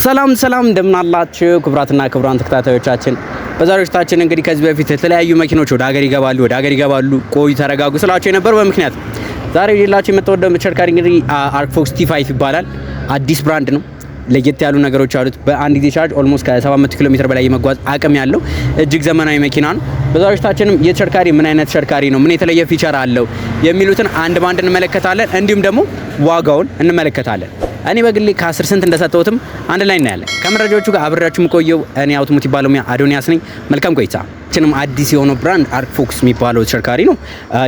ሰላም እንደምን አላችሁ ክቡራትና ክቡራን ተከታታዮቻችን። በዛሬው ዝግጅታችን እንግዲህ ከዚህ በፊት የተለያዩ መኪኖች ወደ ሀገር ይገባሉ ቆዩ ተረጋጉ ስላቸው የነበረው በምክንያት ዛሬ ይላችሁ የመጣው ተሽከርካሪ እንግዲህ አርክፎክስ T5 ይባላል። አዲስ ብራንድ ነው። ለየት ያሉ ነገሮች አሉት። በአንድ ጊዜ ቻርጅ ኦልሞስት ከ700 ኪሎ ሜትር በላይ የመጓዝ አቅም ያለው እጅግ ዘመናዊ መኪና ነው። በዛሬው ዝግጅታችንም የተሽከርካሪ ምን አይነት ተሽከርካሪ ነው፣ ምን የተለየ ፊቸር አለው የሚሉትን አንድ ባንድ እንመለከታለን። እንዲሁም ደግሞ ዋጋውን እንመለከታለን። እኔ በግሌ ከ10 ስንት እንደሰጠሁትም አንድ ላይ እናያለን። ከመረጃዎቹ ጋር አብሬያችሁ የምቆየው እኔ አውቶሞቲቭ ባለሙያ አዶኒያስ ነኝ። መልካም ቆይታ። እቺንም አዲስ የሆነው ብራንድ አርክፎክስ የሚባለው ተሽከርካሪ ነው።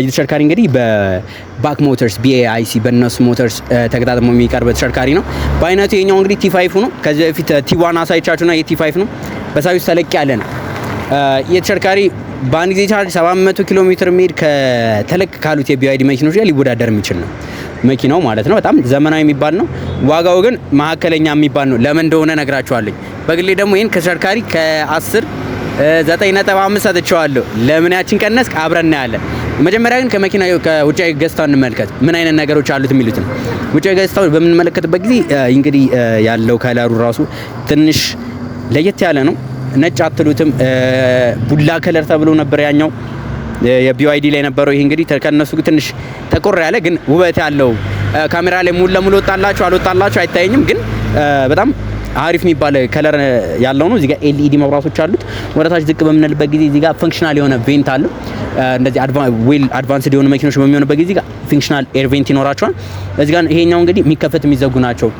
የተሽከርካሪ እንግዲህ በባክ ሞተርስ BAIC በነሱ ሞተርስ ተገጣጥሞ የሚቀርብ ተሽከርካሪ ነው። በአይነቱ የኛው እንግዲህ T5 ነው። ከዚህ በፊት T1 አሳይቻችሁና የT5 ነው። በሳይዝ ተለቅ ያለ ነው። የተሽከርካሪ በአንድ ጊዜ ቻርጅ 700 ኪሎ ሜትር ሜድ ከተለቅ ካሉት የBYD መኪኖች ጋር ሊወዳደር የሚችል ነው መኪናው ማለት ነው። በጣም ዘመናዊ የሚባል ነው። ዋጋው ግን መካከለኛ የሚባል ነው። ለምን እንደሆነ ነግራችኋለሁ። በግሌ ደግሞ ይሄን ከተሽከርካሪ ከ10 9.5 ሰጥቼዋለሁ። ለምን ያችን ቀነስ አብረን እናያለን። መጀመሪያ ግን ከመኪናው ከውጫዊ ገጽታው እንመልከት፣ ምን አይነት ነገሮች አሉት የሚሉት ነው። ውጫዊ ገጽታው በምንመለከትበት ጊዜ እንግዲህ ያለው ከለሩ ራሱ ትንሽ ለየት ያለ ነው። ነጭ አትሉትም፣ ቡላ ከለር ተብሎ ነበር ያኛው የBYD ላይ ነበረው። ይሄ እንግዲህ ከነሱ ትንሽ ተቆር ያለ ግን ውበት ያለው ካሜራ ላይ ሙሉ ለሙሉ አልወጣላችሁ አይታየኝም፣ ግን በጣም አሪፍ የሚባል ከለር ያለው ነው። እዚህ ጋር LED መብራቶች አሉት። ወደታች ዝቅ በምንልበት ጊዜ እዚህ ጋር ፈንክሽናል የሆነ ቬንት አለው። እንደዚህ አድቫንስድ የሆኑ መኪኖች በሚሆኑበት ጊዜ ፈንክሽናል ኤር ቬንት ይኖራቸዋል። እዚህ ጋር ይሄኛው እንግዲህ የሚከፈት የሚዘጉ ናቸው።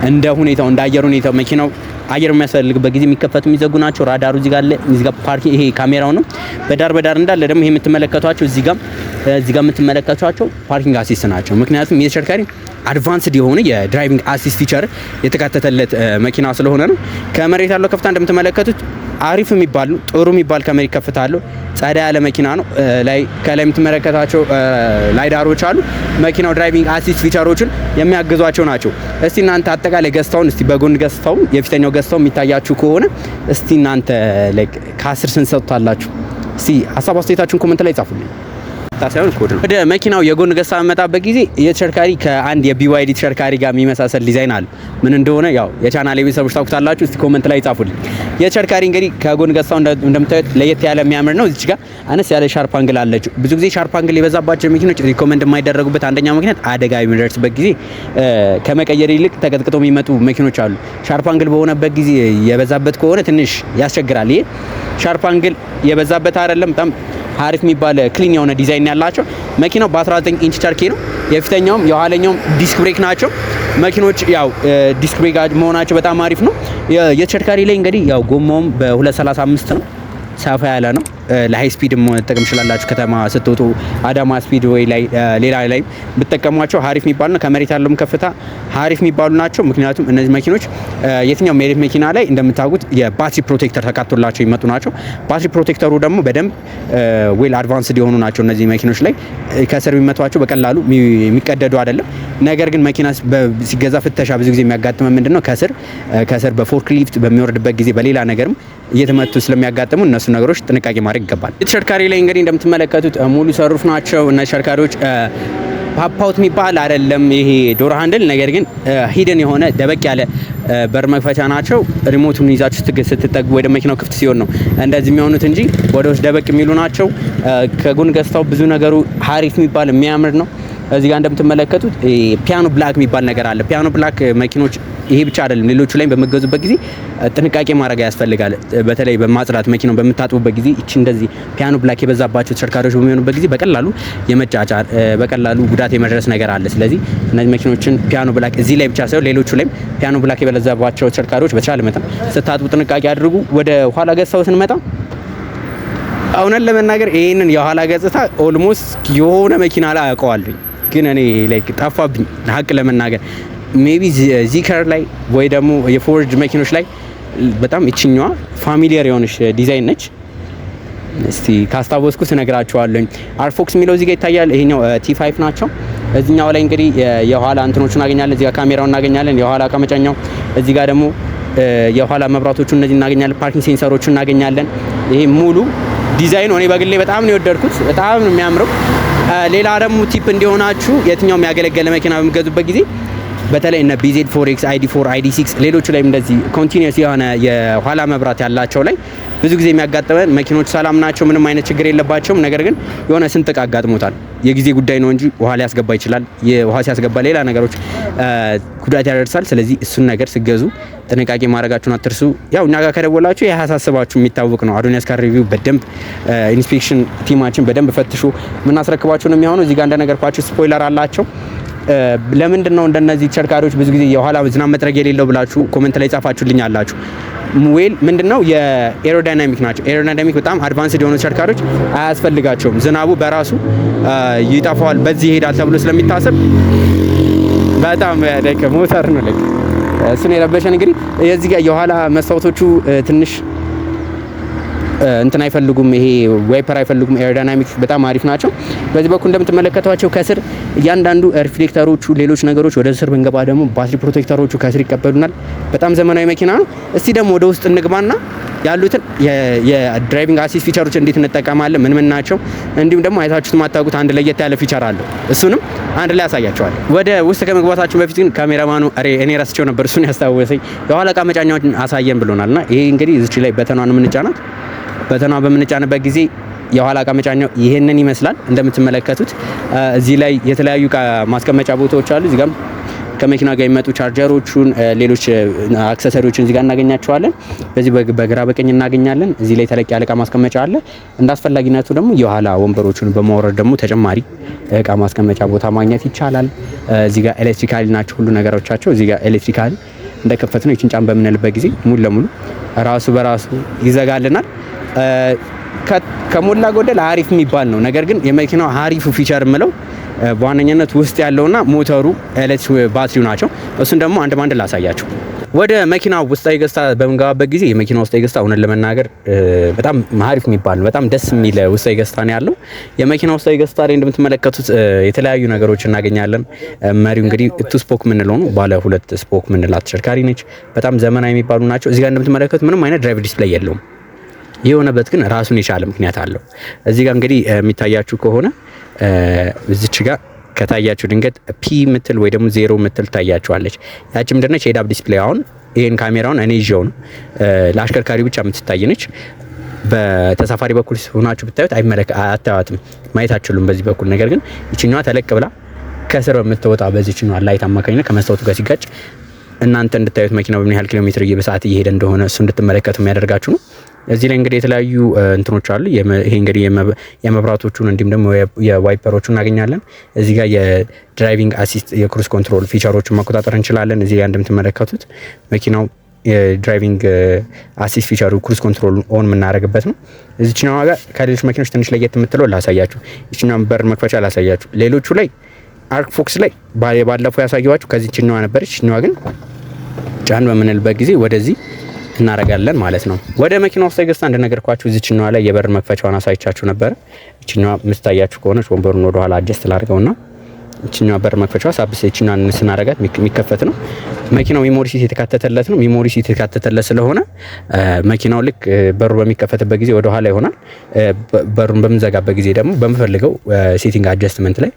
እንደ ሁኔታው እንደ አየር ሁኔታው መኪናው አየር የሚያስፈልግበት ጊዜ የሚከፈቱ የሚዘጉ ናቸው። ራዳሩ እዚህ ጋር አለ። እዚህ ጋር ፓርኪንግ ይሄ ካሜራው ነው። በዳር እንዳለ ደግሞ ይሄ የምትመለከቷቸው እዚህ ጋር የምትመለከቷቸው ፓርኪንግ አሲስት ናቸው። ምክንያቱም የተሽከርካሪ አድቫንስድ የሆነ የድራይቪንግ አሲስት ፊቸር የተካተተለት መኪና ስለሆነ ነው። ከመሬት ያለው ከፍታ እንደምትመለከቱት አሪፍ የሚባል ነው። ጥሩ የሚባል ከመሬት ከፍታ አለው። ጸዳ ያለ መኪና ነው። ከላይ የምትመለከታቸው ላይዳሮች አሉ። መኪናው ድራይቪንግ አሲስት ፊቸሮችን የሚያግዟቸው ናቸው። እስቲ እናንተ አጠቃላይ ገጽታውን እስቲ በጎን ገጽታው የፊተኛው ገጽታው የሚታያችሁ ከሆነ እስቲ እናንተ ከ10 ስንት ሰጥታላችሁ? እስቲ ሀሳብ አስተያየታችሁን ኮሜንት ላይ ጻፉልኝ። ታሳዩን ኮድ ነው። ወደ መኪናው የጎን ገጽታ በመጣበት ጊዜ የተሽከርካሪ ከአንድ የBYD ተሽከርካሪ ጋር የሚመሳሰል ዲዛይን አለ። ምን እንደሆነ ያው የቻናሌ ቤተሰቦች ታውቁታላችሁ። እስቲ ኮሜንት ላይ ጻፉልኝ። የተሽከርካሪ እንግዲህ ከጎን ገጽታው እንደምታዩት ለየት ያለ የሚያምር ነው። እዚህ ጋር አነስ ያለ ሻርፕ አንግል አለችው። ብዙ ጊዜ ሻርፕ አንግል የበዛባቸው መኪኖች ሪኮመንድ የማይደረጉበት አንደኛው ምክንያት አደጋ የሚደርስበት ጊዜ ከመቀየር ይልቅ ተቀጥቅጠው የሚመጡ መኪኖች አሉ። ሻርፕ አንግል በሆነበት ጊዜ የበዛበት ከሆነ ትንሽ ያስቸግራል። ይሄ ሻርፕ አንግል የበዛበት አይደለም። በጣም አሪፍ የሚባል ክሊን የሆነ ዲዛይን ያላቸው መኪናው በ19 ኢንች ቸርኬ ነው። የፊተኛውም የኋለኛውም ዲስክ ብሬክ ናቸው መኪኖች። ያው ዲስክ ብሬክ መሆናቸው በጣም አሪፍ ነው። የተሽከርካሪ ላይ እንግዲህ ያው ጎማውም በ235 ነው። ሰፋ ያለ ነው። ለሃይ ስፒድ መጠቀም ይችላልላችሁ። ከተማ ስትወጡ አዳማ ስፒድ ወይ ላይ ሌላ ላይ ብትጠቀሟቸው አሪፍ የሚባሉ ነው። ከመሬት ያለውም ከፍታ አሪፍ የሚባሉ ናቸው። ምክንያቱም እነዚህ መኪኖች የትኛው መሬት መኪና ላይ እንደምታውቁት የባትሪ ፕሮቴክተር ተካቶላቸው ይመጡ ናቸው። ባትሪ ፕሮቴክተሩ ደግሞ በደንብ ዌል አድቫንስድ የሆኑ ናቸው። እነዚህ መኪኖች ላይ ከስር የሚመቷቸው በቀላሉ የሚቀደዱ አይደለም። ነገር ግን መኪና ሲገዛ ፍተሻ ብዙ ጊዜ የሚያጋጥመው ምንድነው ከስር በፎርክ ሊፍት በሚወርድበት ጊዜ በሌላ ነገርም እየተመቱ ስለሚያጋጥሙ እነሱ ነገሮች ጥንቃቄ ማድረግ ይገባል። ተሽከርካሪ ላይ እንግዲህ እንደምትመለከቱት ሙሉ ሰሩፍ ናቸው። እና ተሽከርካሪዎች ፓፓውት የሚባል አይደለም ይሄ ዶር ሃንድል፣ ነገር ግን ሂደን የሆነ ደበቅ ያለ በር መክፈቻ ናቸው። ሪሞቱን ይዛችሁ ስትጠጉ ወደ መኪናው ክፍት ሲሆን ነው እንደዚህ የሚሆኑት እንጂ ወደ ውስጥ ደበቅ የሚሉ ናቸው። ከጎን ገጽታው ብዙ ነገሩ አሪፍ የሚባል የሚያምር ነው። እዚህ ጋር እንደምትመለከቱት ፒያኖ ብላክ የሚባል ነገር አለ። ፒያኖ ብላክ መኪኖች ይሄ ብቻ አይደለም፣ ሌሎቹ ላይ በመገዙበት ጊዜ ጥንቃቄ ማድረግ ያስፈልጋል። በተለይ በማጽዳት መኪናው በምታጥቡበት ጊዜ እቺ እንደዚህ ፒያኖ ብላክ የበዛባቸው ተሽከርካሪዎች በሚሆኑበት ጊዜ በቀላሉ የመጫጫር በቀላሉ ጉዳት የመድረስ ነገር አለ። ስለዚህ እነዚህ መኪኖችን ፒያኖ ብላክ እዚህ ላይ ብቻ ሳይሆን ሌሎቹ ላይም ፒያኖ ብላክ የበዛባቸው ተሽከርካሪዎች በተቻለ መጠን ስታጥቡ ጥንቃቄ አድርጉ። ወደ ኋላ ገጽታው ስንመጣ እውነት ለመናገር ይሄንን የኋላ ገጽታ ኦልሞስት የሆነ መኪና ላይ አውቀዋለሁ፣ ግን እኔ ላይክ ጠፋብኝ ሀቅ ለመናገር ሜቢ ዚከር ላይ ወይ ደግሞ የፎርድ መኪኖች ላይ በጣም እቺኛዋ ፋሚሊየር የሆነች ዲዛይን ነች። እስቲ ካስታወስኩት እነግራችኋለሁ። አርክፎክስ የሚለው እዚህ ጋር ይታያል። ይሄኛው T5 ናቸው። እዚህኛው ላይ እንግዲህ የኋላ እንትኖቹን እናገኛለን። እዚህ ጋር ካሜራውን እናገኛለን። የኋላ ካመጫኛው እዚህ ጋር ደግሞ የኋላ መብራቶቹ እነዚህ እናገኛለን። ፓርኪንግ ሴንሰሮቹ እናገኛለን። ይሄ ሙሉ ዲዛይኑ እኔ በግሌ በጣም ነው የወደድኩት። በጣም ነው የሚያምረው። ሌላ ደግሞ ቲፕ እንዲሆናችሁ የትኛውም ያገለገለ መኪና በሚገዙበት ጊዜ በተለይ እነ BZ4X ID4 ID6 ሌሎቹ ላይም እንደዚህ ኮንቲኒየስ የሆነ የኋላ መብራት ያላቸው ላይ ብዙ ጊዜ የሚያጋጥመን መኪኖች ሰላም ናቸው፣ ምንም አይነት ችግር የለባቸውም። ነገር ግን የሆነ ስንጥቅ አጋጥሞታል። የጊዜ ጉዳይ ነው እንጂ ውሃ ሊያስገባ ይችላል። የውሃ ሲያስገባ ሌላ ነገሮች ጉዳት ያደርሳል። ስለዚህ እሱን ነገር ሲገዙ ጥንቃቄ ማድረጋችሁን አትርሱ። ያው እኛ ጋር ከደወላችሁ ያሳስባችሁ የሚታወቅ ነው። አዶኒያስ ካር ሪቪው በደንብ ኢንስፔክሽን ቲማችን በደንብ ፈትሾ የምናስረክባችሁ ነው የሚሆነው። እዚህ ጋር እንደነገርኳችሁ ስፖይለር አላቸው። ለምንድን ነው እንደነዚህ ተሽከርካሪዎች ብዙ ጊዜ የኋላ ዝናብ መጥረግ የሌለው ብላችሁ ኮሜንት ላይ ጻፋችሁልኝ አላችሁ። ዌል ምንድነው የኤሮዳይናሚክ ናቸው። ኤሮዳይናሚክ በጣም አድቫንስድ የሆኑ ተሽከርካሪዎች አያስፈልጋቸውም። ዝናቡ በራሱ ይጠፋዋል፣ በዚህ ይሄዳል ተብሎ ስለሚታሰብ በጣም ለቀ ሞተር ነው ለቀ እሱን የለበሸን እንግዲህ የዚህ ጋር የኋላ መስታወቶቹ ትንሽ እንትን አይፈልጉም፣ ይሄ ዋይፐር አይፈልጉም። ኤሮዳይናሚክስ በጣም አሪፍ ናቸው። በዚህ በኩል እንደምትመለከቷቸው ከስር እያንዳንዱ ሪፍሌክተሮቹ፣ ሌሎች ነገሮች ወደ ስር ብንገባ ደግሞ ባትሪ ፕሮቴክተሮቹ ከስር ይቀበሉናል። በጣም ዘመናዊ መኪና ነው። እስቲ ደግሞ ወደ ውስጥ እንግባና ያሉትን የድራይቪንግ አሲስት ፊቸሮች እንዴት እንጠቀማለን፣ ምን ናቸው፣ እንዲሁም ደግሞ አይታችሁት ማታውቁት አንድ ለየት ያለ ፊቸር አለው። እሱንም አንድ ላይ ያሳያቸዋል። ወደ ውስጥ ከመግባታችን በፊት ግን ካሜራማኑ እኔ ረስቼው ነበር፣ እሱን ያስታወሰኝ የኋላ እቃ መጫኛዎችን አሳየን ብሎናልና ይሄ እንግዲህ እዚች ላይ በተኗን የምንጫናት በተኗ በምንጫንበት ጊዜ የኋላ እቃ መጫኛው ይሄንን ይመስላል። እንደምትመለከቱት እዚህ ላይ የተለያዩ እቃ ማስቀመጫ ቦታዎች አሉ። እዚህ ጋር ከመኪና ጋር የሚመጡ ቻርጀሮቹን፣ ሌሎች አክሰሰሪዎችን እዚህ ጋር እናገኛቸዋለን። በዚህ በግራ በቀኝ እናገኛለን። እዚህ ላይ ተለቅ ያለ እቃ ማስቀመጫ አለ። እንዳስፈላጊነቱ ደግሞ የኋላ ወንበሮቹን በማውረድ ደግሞ ተጨማሪ እቃ ማስቀመጫ ቦታ ማግኘት ይቻላል። እዚህ ጋር ኤሌክትሪካሊ ናቸው ሁሉ ነገሮቻቸው። እዚህ ጋር ኤሌክትሪካሊ እንደከፈት ነው ይችን ጫን በምንልበት ጊዜ ሙሉ ለሙሉ ራሱ በራሱ ይዘጋልናል። ከሞላ ጎደል አሪፍ የሚባል ነው። ነገር ግን የመኪናው አሪፉ ፊቸር የምለው በዋነኛነት ውስጥ ያለውና ሞተሩ ኤሌክትሪክ ባትሪው ናቸው። እሱን ደግሞ አንድ ባንድ ላሳያችሁ። ወደ መኪናው ውስጣዊ ገጽታ በምንገባበት ጊዜ የመኪናው ውስጣዊ ገጽታ እውነት ለመናገር በጣም አሪፍ የሚባል ነው። በጣም ደስ የሚል ውስጣዊ ገጽታ ነው ያለው። የመኪናው ውስጣዊ ገጽታ ላይ እንደምትመለከቱት የተለያዩ ነገሮች እናገኛለን። መሪው እንግዲህ ቱ ስፖክ የምንለው ነው። ባለ ሁለት ስፖክ የምንላት ተሽከርካሪ ነች። በጣም ዘመናዊ የሚባሉ ናቸው። እዚህ ጋር እንደምትመለከቱት ምንም አይነት ድራይቭ ዲስፕሌይ የለውም። የሆነበት ግን ራሱን የቻለ ምክንያት አለው። እዚህ ጋር እንግዲህ የሚታያችሁ ከሆነ እዚች ጋር ከታያችሁ ድንገት ፒ ምትል ወይ ደግሞ ዜሮ ምትል ታያችኋለች። ያቺ ምንድነች? ሄድ አፕ ዲስፕሌይ። አሁን ይሄን ካሜራውን እኔ ይዤው ነው ለአሽከርካሪው ብቻ የምትታይ ነች። በተሳፋሪ በኩል ሆናችሁ ብታዩት አታዩትም፣ ማየት አትችሉም በዚህ በኩል። ነገር ግን ይችኛዋ ተለቅ ብላ ከስር በምትወጣ በዚህኛዋ ላይት አማካኝነት ከመስታወቱ ጋር ሲጋጭ እናንተ እንድታዩት መኪናው በምን ያህል ኪሎ ሜትር በሰዓት እየሄደ እንደሆነ እሱ እንድትመለከቱ የሚያደርጋችሁ ነው። እዚህ ላይ እንግዲህ የተለያዩ እንትኖች አሉ። ይሄ እንግዲህ የመብራቶቹን እንዲሁም ደግሞ የዋይፐሮቹን እናገኛለን። እዚህ ጋር የድራይቪንግ አሲስት የክሩዝ ኮንትሮል ፊቸሮችን መቆጣጠር እንችላለን። እዚህ ጋር እንደምትመለከቱት መኪናው የድራይቪንግ አሲስት ፊቸሩ ክሩዝ ኮንትሮል ኦን የምናደርግበት ነው። እዚህኛው ጋር ከሌሎች መኪኖች ትንሽ ለየት የምትለው ላሳያችሁ። እዚህኛው በር መክፈቻ ላሳያችሁ። ሌሎቹ ላይ አርክ ፎክስ ላይ ባለፈው ያሳየዋችሁ ከዚህኛዋ ነበረች። እኛዋ ግን ጫን በምንልበት ጊዜ ወደዚህ እናረጋለን ማለት ነው። ወደ መኪናው ውስጥ ገዝታ እንደነገርኳችሁ እዚህኛዋ ላይ የበር መክፈቻዋን አሳይቻችሁ ነበር። እቺኛዋ ምስታያችሁ ከሆነች ወንበሩን ወደ ኋላ አጀስት ላድርገውና እቺኛዋ በር መክፈቻዋ ሳብስ እቺኛን ስናረጋት የሚከፈት ነው። መኪናው ሜሞሪ ሲት የተካተተለት ነው። ሜሞሪ ሲት የተካተተለት ስለሆነ መኪናው ልክ በሩ በሚከፈትበት ጊዜ ወደ ኋላ ይሆናል። በሩን በምንዘጋበት ጊዜ ደግሞ በምፈልገው ሴቲንግ አጀስትመንት ላይ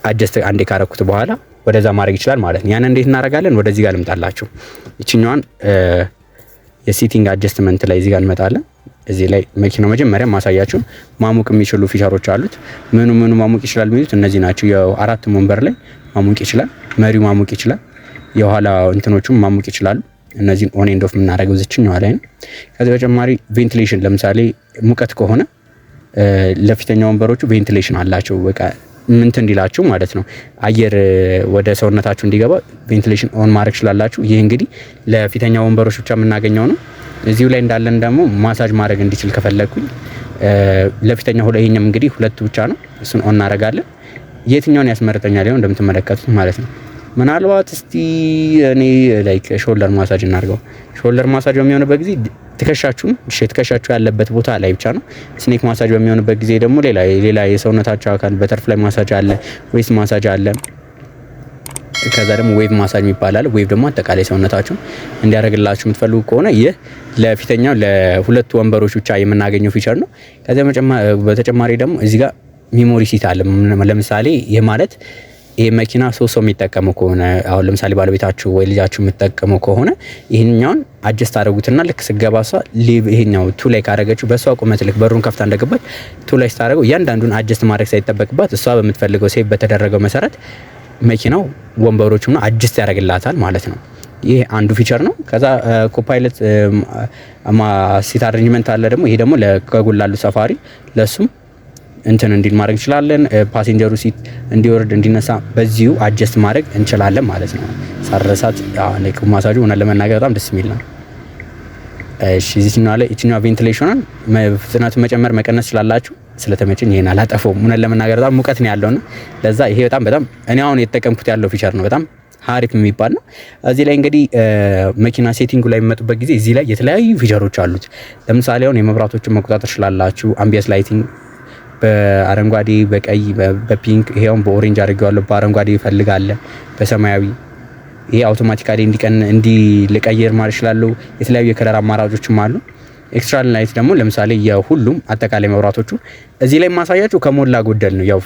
አጀስት አንዴ ካረኩት በኋላ ወደዛ ማድረግ ይችላል ማለት ነው። ያን እንዴት እናረጋለን? ወደዚህ ጋር ልምጣላችሁ። እቺኛዋን የሴቲንግ አጀስትመንት ላይ እዚህ ጋር እንመጣለን። እዚህ ላይ መኪናው መጀመሪያ ማሳያችሁ ማሙቅ የሚችሉ ፊቸሮች አሉት። ምኑ ማሙቅ ይችላል የሚሉት እነዚህ ናቸው። የአራት ወንበር ላይ ማሙቅ ይችላል፣ መሪው ማሙቅ ይችላል፣ የኋላ እንትኖቹም ማሙቅ ይችላሉ። እነዚህን ኦን ኤንድ ኦፍ የምናደርገው እዚህኛው ላይ ነው። ከዚህ በተጨማሪ ቬንቲሌሽን፣ ለምሳሌ ሙቀት ከሆነ ለፊተኛው ወንበሮቹ ቬንቲሌሽን አላቸው። በቃ ምን እንዲላችሁ ማለት ነው፣ አየር ወደ ሰውነታችሁ እንዲገባ ቬንቲሌሽን ኦን ማድረግ ይችላልላችሁ። ይሄ እንግዲህ ለፊተኛው ወንበሮች ብቻ የምናገኘው ነው። እዚሁ ላይ እንዳለን ደግሞ ማሳጅ ማድረግ እንዲችል ከፈለኩኝ ለፊተኛው ይሄኛም እንግዲህ ሁለቱ ብቻ ነው። እሱን ኦን እናደርጋለን። የትኛውን ያስመርጠኛል ይሄው እንደምትመለከቱት ማለት ነው። ምናልባት እስቲ እኔ ላይክ ሾልደር ማሳጅ እናድርገው። ሾልደር ማሳጅ በሚሆንበት ጊዜ ትከሻችሁ ያለበት ቦታ ላይ ብቻ ነው። ስኔክ ማሳጅ በሚሆንበት ጊዜ ደግሞ ሌላ የሰውነታችሁ አካል በተርፍላይ ማሳጅ አለ፣ ዌስት ማሳጅ አለ። ከዛ ደግሞ ዌቭ ማሳጅ ይባላል። ዌቭ ደግሞ አጠቃላይ ሰውነታችሁ እንዲያደርግላችሁ የምትፈልጉ ከሆነ ይህ ለፊተኛው ለሁለቱ ወንበሮች ብቻ የምናገኘው ፊቸር ነው። ከዛ በተጨማሪ ደግሞ እዚህ ጋር ሜሞሪ ሲት አለ። ለምሳሌ የማለት ይሄ መኪና ሶስት ሰው የሚጠቀመው ከሆነ አሁን ለምሳሌ ባለቤታችሁ ወይ ልጃችሁ የምትጠቀመው ከሆነ ይሄኛውን አጀስት አድርጉትና ልክ ስገባ እሷ ይሄኛው ቱ ላይ ካደረገችው በእሷ ቁመት ልክ በሩን ከፍታ እንደገባች ቱ ላይ ስታደርገው እያንዳንዱን አጀስት ማድረግ ሳይጠበቅባት እሷ በምትፈልገው ሴቭ በተደረገው መሰረት መኪናው ወንበሮቹና አጀስት ያደርግላታል ማለት ነው። ይሄ አንዱ ፊቸር ነው። ከዛ ኮፓይለት ሲት አሬንጅመንት አለ ደግሞ ይሄ ደግሞ ከጎን ላሉ ሰፋሪ ለሱም እንትን እንዲል ማድረግ እንችላለን። ፓሴንጀሩ ሲት እንዲወርድ እንዲነሳ በዚሁ አጀስት ማድረግ እንችላለን ማለት ነው። ሳረሳት ላይክ ማሳጁ ሆነ ለመናገር በጣም ደስ የሚል ነው። እሺ እዚህኛው ላይ እቺኛው ቬንቲሌሽኑን ፍጥነቱን መጨመር መቀነስ ስላላችሁ ስለተመቸኝ ይሄን አላጠፈውም። ሆነ ለመናገር በጣም ሙቀት ነው ያለውና ለዛ ይሄ በጣም እኔ አሁን የተጠቀምኩት ያለው ፊቸር ነው። በጣም ሀሪፍ የሚባል ነው። እዚህ ላይ እንግዲህ መኪና ሴቲንጉ ላይ የሚመጡበት ጊዜ እዚህ ላይ የተለያዩ ፊቸሮች አሉት። ለምሳሌ አሁን የመብራቶችን መቆጣጠር ስላላችሁ አምቢየንስ ላይቲንግ በአረንጓዴ በቀይ በፒንክ ይሄውን በኦሬንጅ አድርጌዋለሁ። በአረንጓዴ ይፈልጋለ በሰማያዊ ይሄ አውቶማቲካሊ እንዲቀየር ማለት ይችላል። የተለያዩ የከለር አማራጮችም አሉ። ኤክስትራ ላይት ደግሞ ለምሳሌ የሁሉም አጠቃላይ መብራቶቹ እዚህ ላይ ማሳያችሁ ከሞላ ጎደል ነው። ያው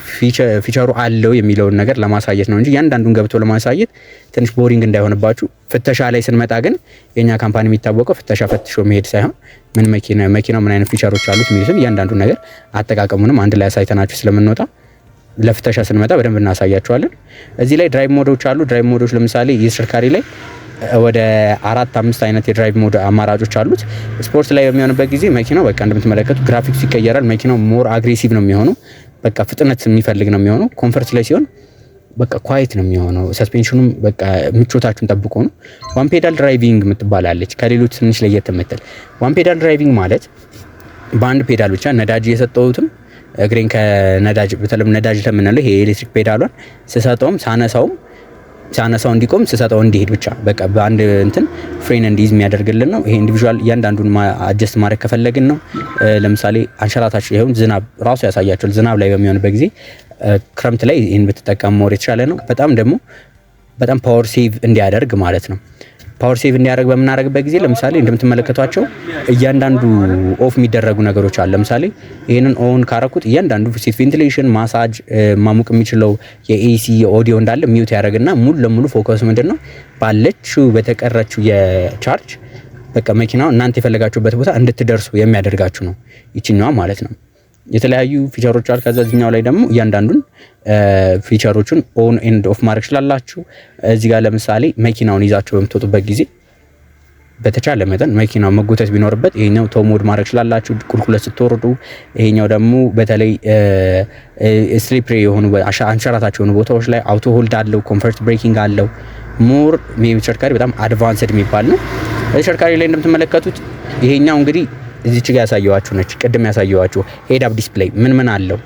ፊቸሩ አለው የሚለውን ነገር ለማሳየት ነው እንጂ ያንዳንዱን ገብቶ ለማሳየት ትንሽ ቦሪንግ እንዳይሆንባችሁ። ፍተሻ ላይ ስንመጣ ግን የኛ ካምፓኒ የሚታወቀው ፍተሻ ፈትሾ መሄድ ሳይሆን ምን መኪናው ምን አይነት ፊቸሮች አሉት የሚሉትን እያንዳንዱን ነገር አጠቃቀሙንም አንድ ላይ አሳይተናችሁ ስለምንወጣ ለፍተሻ ስንመጣ በደንብ እናሳያችኋለን። እዚህ ላይ ድራይቭ ሞዶች አሉ። ድራይቭ ሞዶች ለምሳሌ የተሽከርካሪ ላይ ወደ 4-5 አይነት የድራይቭ ሞድ አማራጮች አሉት። ስፖርት ላይ በሚሆንበት ጊዜ መኪናው በቃ እንደምትመለከቱ ግራፊክስ ይቀየራል። መኪናው ሞር አግሬሲቭ ነው የሚሆነው። በቃ ፍጥነት የሚፈልግ ነው የሚሆነው። ኮምፎርት ላይ ሲሆን በቃ ኳይት ነው የሚሆነው። ሰስፔንሽኑም በቃ ምቾታችሁን ጠብቆ ነው። ዋን ፔዳል ድራይቪንግ የምትባላለች ከሌሎች ትንሽ ለየት የምትል። ዋን ፔዳል ድራይቪንግ ማለት በአንድ ፔዳል ብቻ ነዳጅ የሰጠሁትም እግሬን ከነዳጅ በተለም ነዳጅ ለምንለው ይሄ ኤሌክትሪክ ፔዳሏን ስሰጠውም ሳነሳው እንዲቆም ስሰጠው እንዲሄድ ብቻ በቃ በአንድ እንትን ፍሬን እንዲይዝ የሚያደርግልን ነው። ይሄ ኢንዲቪዥዋል እያንዳንዱን አጀስት ማድረግ ከፈለግን ነው። ለምሳሌ አንሸራታች ይሁን ዝናብ ራሱ ያሳያችኋል። ዝናብ ላይ በሚሆንበት ጊዜ ክረምት ላይ ይሄን ብትጠቀሙ ሞር የተሻለ ነው። በጣም ፓወር ሴቭ እንዲያደርግ ማለት ነው። ፓወር ሴቭ እንዲያደርግ በምናደርግበት ጊዜ ለምሳሌ እንደምትመለከቷቸው እያንዳንዱ ኦፍ የሚደረጉ ነገሮች አሉ። ለምሳሌ ይሄንን ኦን ካረኩት እያንዳንዱ ሲት ቬንቲሌሽን፣ ማሳጅ፣ ማሙቅ የሚችለው የኤሲ የኦዲዮ እንዳለ ሚውት ያደርግና ሙሉ ለሙሉ ፎከስ ምንድነው ባለችው በተቀረችው የቻርጅ በቃ መኪናው እናንተ የፈለጋችሁበት ቦታ እንድትደርሱ የሚያደርጋችሁ ነው ይችኛዋ ማለት ነው። የተለያዩ ፊቸሮች አሉ። ከዛኛው ላይ ደግሞ እያንዳንዱን ፊቸሮቹን ኦን ኤንድ ኦፍ ማድረግ ስላላችሁ እዚህ ጋር ለምሳሌ መኪናውን ይዛችሁ በምትወጡበት ጊዜ በተቻለ መጠን መኪናው መጎተት ቢኖርበት ይሄኛው ቶ ሞድ ማድረግ ስላላችሁ ቁልቁለት ስትወርዱ፣ ይሄኛው ደግሞ በተለይ ስሊፕሪ የሆኑ አንሸራታች የሆኑ ቦታዎች ላይ አውቶ ሆልድ አለው፣ ኮምፎርት ብሬኪንግ አለው። ሞር ተሽከርካሪ በጣም አድቫንስድ የሚባል ነው። ተሽከርካሪ ላይ እንደምትመለከቱት ይሄኛው እንግዲህ እዚች ጋር ያሳየዋችሁ ነች። ቅድም ያሳየዋችሁ ሄድ አፕ ዲስፕሌይ ምን አለው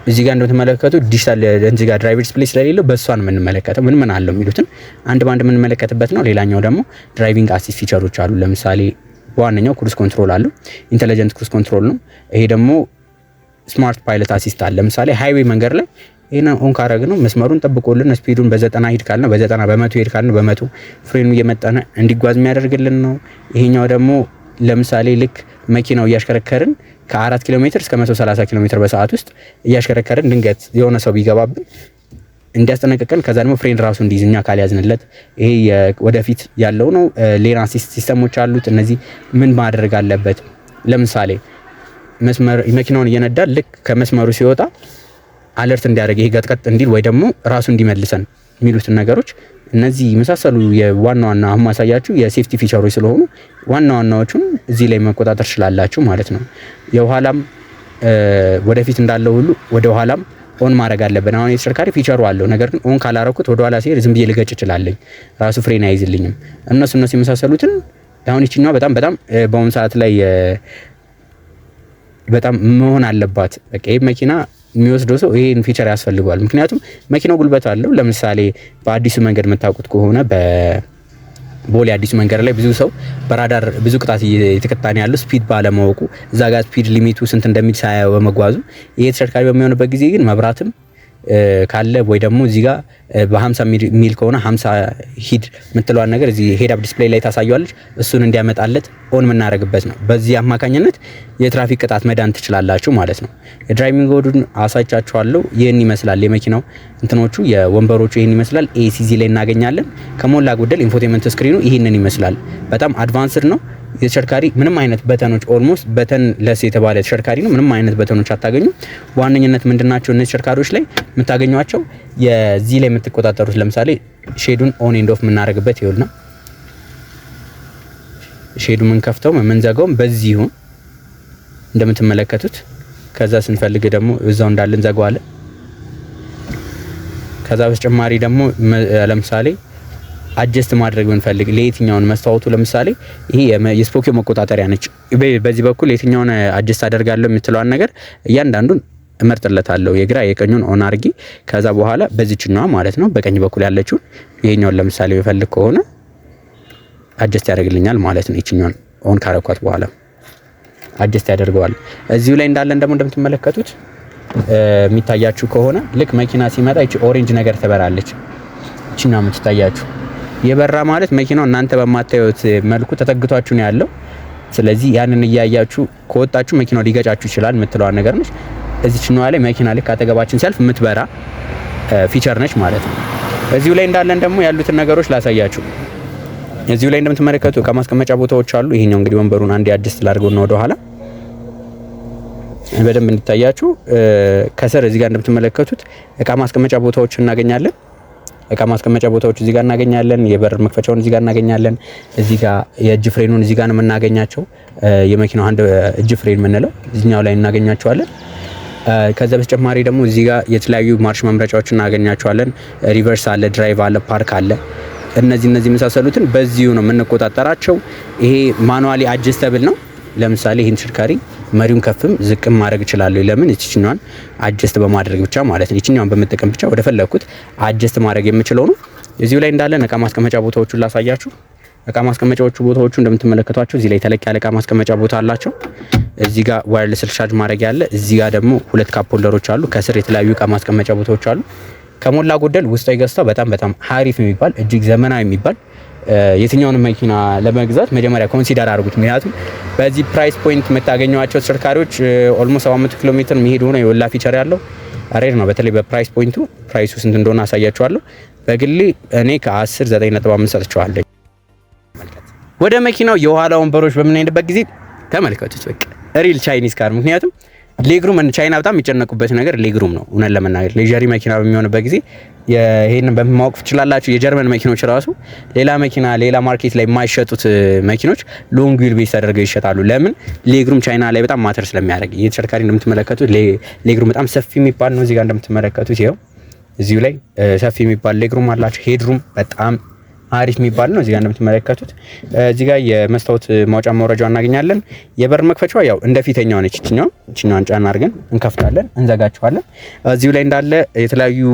እዚህ ጋር እንደምትመለከቱት ዲጂታል እዚህ ጋር ድራይቨር ዲስፕሌይ ስለሌለው በእሷን የምንመለከተው ምን አለው የሚሉትን አንድ ባንድ የምንመለከትበት ነው። ሌላኛው ደግሞ ድራይቪንግ አሲስት ፊቸሮች አሉ። ለምሳሌ በዋነኛው ክሩዝ ኮንትሮል አለው። ኢንተለጀንት ክሩዝ ኮንትሮል ነው። ይሄ ደግሞ ስማርት ፓይለት አሲስት አለ። ለምሳሌ ሃይዌይ መንገድ ላይ ይሄን ኦን ካረግ ነው መስመሩን ጠብቆልን ስፒዱን በ90 ሂድ ካልነው በ90 በመቶ ሂድ ካልነው በመቶ ፍሬኑ እየመጣነ እንዲጓዝ የሚያደርግልን ነው። ይሄኛው ደግሞ ለምሳሌ ልክ መኪናው እያሽከረከርን ከ4 ኪሎ ሜትር እስከ 130 ኪሎ ሜትር በሰዓት ውስጥ እያሽከረከርን ድንገት የሆነ ሰው ቢገባብን እንዲያስጠነቅቀን ከዛ ደግሞ ፍሬን ራሱ እንዲይዝኛ ካልያዝንለት ይሄ ወደፊት ያለው ነው። ሌላ ሲስተሞች አሉት። እነዚህ ምን ማድረግ አለበት? ለምሳሌ መስመር መኪናውን እየነዳ ልክ ከመስመሩ ሲወጣ አለርት እንዲያደርግ ይሄ ገጥቀጥ እንዲል ወይ ደግሞ ራሱ እንዲመልሰን የሚሉትን ነገሮች እነዚህ መሳሰሉ የዋና ዋና አሁን ማሳያችሁ የሴፍቲ ፊቸሮች ስለሆኑ ዋና ዋናዎቹን እዚህ ላይ መቆጣጠር ትችላላችሁ ማለት ነው። የኋላም ወደፊት እንዳለው ሁሉ ወደ ኋላም ኦን ማድረግ አለብን። አሁን የተሽከርካሪ ፊቸሩ አለው፣ ነገር ግን ኦን ካላረኩት ወደ ኋላ ሲሄድ ዝም ብዬ ልገጭ እችላለሁ፣ ራሱ ፍሬን አይዝልኝም። እነሱ የመሳሰሉትን አሁን ይችኛዋ በጣም በአሁኑ ሰዓት ላይ በጣም መሆን አለባት። በቃ ይሄ መኪና የሚወስደው ሰው ይሄን ፊቸር ያስፈልገዋል። ምክንያቱም መኪናው ጉልበት አለው። ለምሳሌ በአዲሱ መንገድ የምታውቁት ከሆነ በቦሌ አዲሱ መንገድ ላይ ብዙ ሰው በራዳር ብዙ ቅጣት እየተቀጣን ያለው ስፒድ ባለማወቁ እዛ ጋር ስፒድ ሊሚቱ ስንት እንደሚል ሳያየው በመጓዙ ይሄ ተሽከርካሪ በሚሆንበት ጊዜ ግን መብራትም ካለ ወይ ደግሞ እዚህ ጋር በ50 ሚል ከሆነ 50 ሂድ የምትለዋን ነገር እዚህ ሄድ አፕ ዲስፕሌይ ላይ ታሳያለች። እሱን እንዲያመጣለት ኦን የምናደርግበት ነው። በዚህ አማካኝነት የትራፊክ ቅጣት መዳን ትችላላችሁ ማለት ነው። የድራይቪንግ ሞዱን አሳይቻችኋለሁ። ይህን ይመስላል የመኪናው እንትኖቹ የወንበሮቹ ይህን ይመስላል። ኤሲዚ ላይ እናገኛለን። ከሞላ ጎደል ኢንፎቴመንት ስክሪኑ ይህንን ይመስላል። በጣም አድቫንስድ ነው። የተሽከርካሪ ምንም አይነት በተኖች ኦልሞስት በተን ለስ የተባለ ተሽከርካሪ ነው። ምንም አይነት በተኖች አታገኙ። በዋነኝነት ምንድናቸው እነዚህ ተሽከርካሪዎች ላይ የምታገኟቸው የዚህ ላይ የምትቆጣጠሩት ለምሳሌ ሼዱን ኦን ኤንድ ኦፍ የምናደርግበት ይኸውና፣ ሼዱ ምን ከፍተው ምን ዘጋው በዚሁ እንደምትመለከቱት። ከዛ ስንፈልግ ደግሞ እዛው እንዳለን ዘጋዋለን። ከዛ በተጨማሪ ደግሞ ለምሳሌ አጀስት ማድረግ ብንፈልግ ለየትኛውን መስታወቱ ለምሳሌ ይሄ የስፖኪዮ መቆጣጠሪያ ነች። በዚህ በኩል የትኛውን አጀስት አደርጋለሁ የምትለዋን ነገር እያንዳንዱን እመርጥለታለሁ። የግራ የቀኙን ኦን አድርጊ። ከዛ በኋላ በዚህኛዋ ማለት ነው በቀኝ በኩል ያለችው ይሄኛውን ለምሳሌ ብፈልግ ከሆነ አጀስት ያደርግልኛል ማለት ነው። ይችኛውን ኦን ካረኳት በኋላ አጀስት ያደርገዋል። እዚሁ ላይ እንዳለን ደግሞ እንደምትመለከቱት የሚታያችሁ ከሆነ ልክ መኪና ሲመጣ እቺ ኦሬንጅ ነገር ትበራለች። እቺና የምትታያችሁ የበራ ማለት መኪናው እናንተ በማታዩት መልኩ ተጠግቷችሁ ነው ያለው። ስለዚህ ያንን እያያችሁ ከወጣችሁ መኪናው ሊገጫችሁ ይችላል የምትለዋ ነገር ነች። እዚህኛው ላይ መኪና ልክ አጠገባችን ሲያልፍ የምትበራ ፊቸር ነች ማለት ነው። እዚሁ ላይ እንዳለን ደግሞ ያሉትን ነገሮች ላሳያችሁ። እዚሁ ላይ እንደምትመለከቱ እቃ ማስቀመጫ ቦታዎች አሉ። ይሄኛው እንግዲህ ወንበሩን አንዴ አድስት ላድርገውና ወደ ኋላ በደንብ እንዲታያችሁ ከስር እዚህ ጋር እንደምትመለከቱት እቃ ማስቀመጫ ቦታዎች እናገኛለን። እቃ ማስቀመጫ ቦታዎች እዚህ ጋር እናገኛለን። የበር መክፈቻውን እዚህ ጋር እናገኛለን። እዚህ ጋር የእጅ ፍሬኑን እዚህ ጋር ነው የምናገኛቸው። የመኪናው አንድ እጅ ፍሬን የምንለው እዚህኛው ላይ እናገኛቸዋለን። ከዛ በተጨማሪ ደግሞ እዚህ ጋር የተለያዩ ማርሽ መምረጫዎች እናገኛቸዋለን። ሪቨርስ አለ፣ ድራይቭ አለ፣ ፓርክ አለ። እነዚህ የመሳሰሉትን በዚሁ ነው የምንቆጣጠራቸው። ይሄ ማኑዋሊ አጀስተብል ነው። ለምሳሌ ይሄን ተሽከርካሪ መሪውን ከፍም ዝቅም ማድረግ እችላለሁ። ለምን እቺኛዋን አጀስት በማድረግ ብቻ ማለት ነው። እቺኛዋን በመጠቀም ብቻ ወደ ፈለኩት አጀስት ማድረግ የምችለው ነው። እዚሁ ላይ እንዳለን እቃ ማስቀመጫ ቦታዎቹን ላሳያችሁ። እቃ ማስቀመጫዎቹ ቦታዎቹ እንደምትመለከቷቸው እዚህ ላይ ተለቅ ያለ እቃ ማስቀመጫ ቦታ አላቸው። እዚህ ጋር ዋየርለስ ቻርጅ ማድረግ ያለ፣ እዚህ ጋር ደግሞ ሁለት ካፕ ሆልደሮች አሉ። ከስር የተለያዩ እቃ ማስቀመጫ ቦታዎች አሉ። ከሞላ ጎደል ውስጣዊ ገጽታው በጣም ሀሪፍ የሚባል እጅግ ዘመናዊ የሚባል የትኛውን መኪና ለመግዛት መጀመሪያ ኮንሲደር አድርጉት። ምክንያቱም በዚህ ፕራይስ ፖይንት የምታገኙዋቸው ተሽከርካሪዎች ኦልሞስት 700 ኪሎ ሜትር የሚሄዱ ነው። የወላ ፊቸር ያለው ሬር ነው። በተለይ በፕራይስ ፖይንቱ ፕራይሱ ስንት እንደሆነ አሳያችኋለሁ። በግሌ እኔ ከ10 9.5 ሰጥቼዋለሁ። ወደ መኪናው የኋላ ወንበሮች በምንሄድበት ጊዜ ተመልከቱት። በቃ ሪል ቻይኒዝ ካር። ምክንያቱም ሌግሩም ቻይና በጣም የሚጨነቁበት ነገር ሌግሩም ነው። እውነት ለመናገር ሌጀሪ መኪና በሚሆንበት ጊዜ ይሄንን በማወቅ ትችላላችሁ። የጀርመን መኪኖች ራሱ ሌላ ማርኬት ላይ የማይሸጡት መኪኖች ሎንግ ዊል ቤስ ተደርገው ይሸጣሉ። ለምን? ሌግሩም ቻይና ላይ በጣም ማተር ስለሚያደርግ። የተሽከርካሪ እንደምትመለከቱት ሌግሩም በጣም ሰፊ የሚባል ነው። እዚህ ጋር እንደምትመለከቱት ይኸው እዚሁ ላይ ሰፊ የሚባል ሌግሩም አላቸው። ሄድሩም በጣም አሪፍ የሚባል ነው። እዚህ ጋር እንደምትመለከቱት እዚህ ጋር የመስታወት ማውጫ መውረጃው እናገኛለን። የበር መክፈቻው ያው እንደ ፊተኛው ነች። እቺኛዋን ጫና አድርገን እንከፍታለን፣ እንዘጋቸዋለን። እዚሁ ላይ እንዳለ የተለያዩ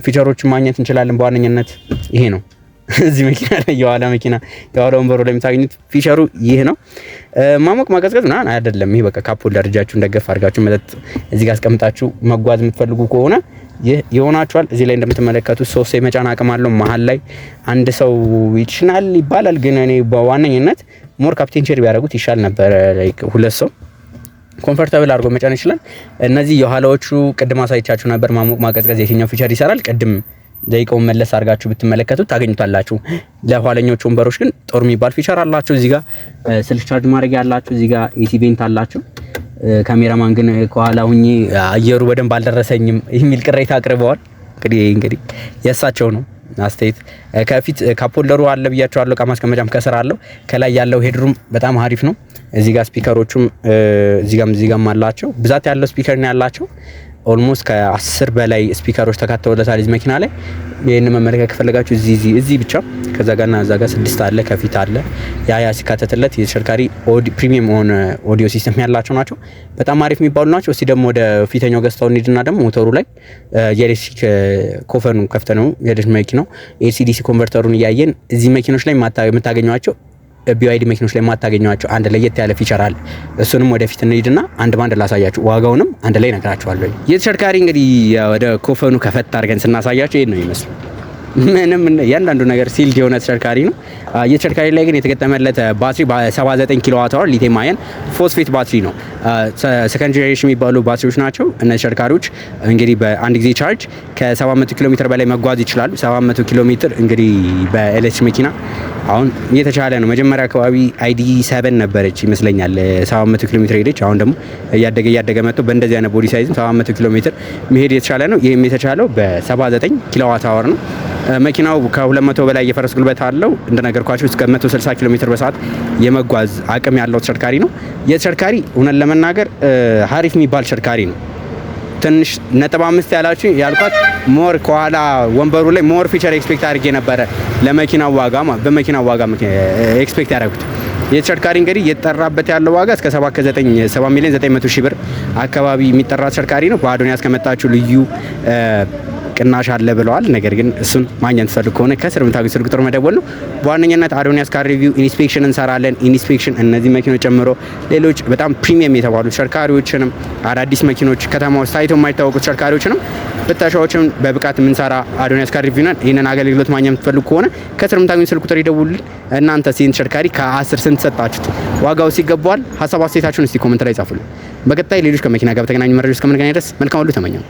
ፊቸሮችን ማግኘት እንችላለን። በዋነኝነት ይሄ ነው። እዚህ መኪና ላይ የኋላ ወንበሩ ላይ የምታገኙት ፊቸሩ ይህ ነው። ማሞቅ ማቀዝቀዝ ምናምን አይደለም። ይሄ በቃ ካፕ ሆልደር እጃችሁን ደገፍ አድርጋችሁ መጠጥ እዚህ ጋር አስቀምጣችሁ መጓዝ የምትፈልጉ ከሆነ ይህ ይሆናችኋል። እዚህ ላይ እንደምትመለከቱት 3 የመጫን አቅም አለው። መሀል ላይ አንድ ሰው ይችላል ይባላል፣ ግን እኔ በዋነኝነት ሞር ካፕቴን ቼር ቢያደርጉት ይሻል ነበር። ላይክ 2 ሰው ኮምፎርታብል አድርጎ መጫን ይችላል። እነዚህ የኋላዎቹ ቅድም አሳይቻችሁ ነበር። ማሞቅ ማቀዝቀዝ የትኛው ፊቸር ይሰራል ቅድም ደቂቃውን መለስ አድርጋችሁ ብትመለከቱት ታገኙታላችሁ። ለኋለኞቹ ወንበሮች ግን ጦር የሚባል ፊቸር አላቸው። እዚህ ጋር ስልክ ቻርጅ ማድረግ ያላችሁ፣ እዚህ ጋር ኤሲ ቬንት አላቸው። ካሜራማን ግን ከኋላ ሁኚ አየሩ በደንብ አልደረሰኝም የሚል ቅሬታ አቅርበዋል። እንግዲህ የእሳቸው ነው አስተያየት። ከፊት ካፕ ሆልደሩ አለ ብያቸዋለሁ። እቃ ማስቀመጫም ከስር አለው። ከላይ ያለው ሄድሩም በጣም አሪፍ ነው። እዚህ ጋር ስፒከሮቹም እዚህ ጋርም አላቸው። ብዛት ያለው ስፒከር ነው ያላቸው። ኦልሞስት ከ10 በላይ ስፒከሮች ተካተውለታል እዚህ መኪና ላይ። ይሄን መመለከት ከፈለጋችሁ እዚህ ብቻ ከዛ ጋርና እዛ ጋር 6 አለ፣ ከፊት አለ። ያ ሲካተትለት የተሽከርካሪ ፕሪሚየም ኦዲዮ ሲስተም ያላቸው ናቸው። በጣም አሪፍ የሚባሉ ናቸው። እስቲ ደግሞ ወደ ፊተኛው ገዝታው እንሂድና ደግሞ ሞተሩ ላይ የኤሌክትሪክ ኮፈኑን ከፍተነው የደሽ መኪናው ኤልሲዲሲ ኮንቨርተሩን እያየን እዚህ መኪኖች ላይ የምታገኙዋቸው BYD መኪኖች ላይ የማታገኟቸው አንድ ለየት ያለ ፊቸር አለ። እሱንም ወደፊት እንሂድና አንድ ባንድ ላሳያችሁ፣ ዋጋውንም አንድ ላይ እነግራችኋለሁ። የተሽከርካሪ እንግዲህ ወደ ኮፈኑ ከፈት አድርገን ስናሳያችሁ ይሄን ነው የሚመስለው። ምንም እያንዳንዱ ነገር ሲልድ የሆነ ተሽከርካሪ ነው። የተሽከርካሪ ላይ ግን የተገጠመለት ባትሪ በ79 ኪሎዋት አወር ሊቲየም አየን ፎስፌት ባትሪ ነው። ሰከንድ ጄኔሬሽን የሚባሉ ባትሪዎች ናቸው። እነዚህ ተሽከርካሪዎች እንግዲህ በአንድ ጊዜ ቻርጅ ከ700 ኪሎ ሜትር በላይ መጓዝ ይችላሉ። 700 ኪሎ ሜትር እንግዲህ በኤሌክትሪክ መኪና አሁን እየተቻለ ነው። መጀመሪያ አካባቢ ID7 ነበረች ይመስለኛል 700 ኪሎ ሜትር ሄደች። አሁን ደግሞ እያደገ መጥቶ በእንደዚህ አይነት ቦዲ ሳይዝም 700 ኪሎ ሜትር መሄድ የተቻለ ነው። ይህም የተቻለው በ79 ኪሎዋት አወር ነው። መኪናው ከ200 በላይ የፈረስ ጉልበት አለው። እንደነገርኳችሁ እስከ 160 ኪሎ ሜትር በሰዓት የመጓዝ አቅም ያለው ተሽከርካሪ ነው። የተሽከርካሪ እውነት ለመናገር ሀሪፍ የሚባል ተሽከርካሪ ነው። ትንሽ 5 ያልኳት ሞር ከኋላ ወንበሩ ላይ ሞር ፊቸር ኤክስፔክት አድርጌ ነበረ ለመኪናው ዋጋ በመኪናው ዋጋ ኤክስፔክት ያደረኩት። የተሽከርካሪ እንግዲህ የተጠራበት ያለው ዋጋ እስከ 7 ሚሊዮን 900 ሺህ ብር አካባቢ የሚጠራ ተሽከርካሪ ነው። በአዶኒያስ ከመጣችሁ ልዩ ቅናሽ አለ ብለዋል። ነገር ግን እሱን ማግኘት ፈልጉ ከሆነ ከስር የምታገኙ ስልክ ቁጥር መደወል ነው። በዋነኛነት አዶኒያስ ካር ሪቪው ኢንስፔክሽን እንሰራለን። ኢንስፔክሽን እነዚህ መኪኖች ጨምሮ ሌሎች በጣም ፕሪሚየም የተባሉ ተሽከርካሪዎችንም አዳዲስ መኪኖች ከተማ ውስጥ ታይተው የማይታወቁ ተሽከርካሪዎችንም ፍተሻዎችን በብቃት የምንሰራ አዶኒያስ ካር ሪቪው ነን። ይህንን አገልግሎት ማግኘት የምትፈልጉ ከሆነ ከስር የምታገኙ ስልክ ቁጥር ይደውሉልን። እናንተ ሲን ተሽከርካሪ ከ10 ስንት ሰጣችሁት? ዋጋው ሲገባዋል? ሀሳብ አስተያየታችሁን እስቲ ኮሜንት ላይ ጻፉልን። በቀጣይ ሌሎች ከመኪና ጋር በተገናኙ መረጃዎች እስከምንገናኝ ድረስ መልካም ሁሉ ተመኘው።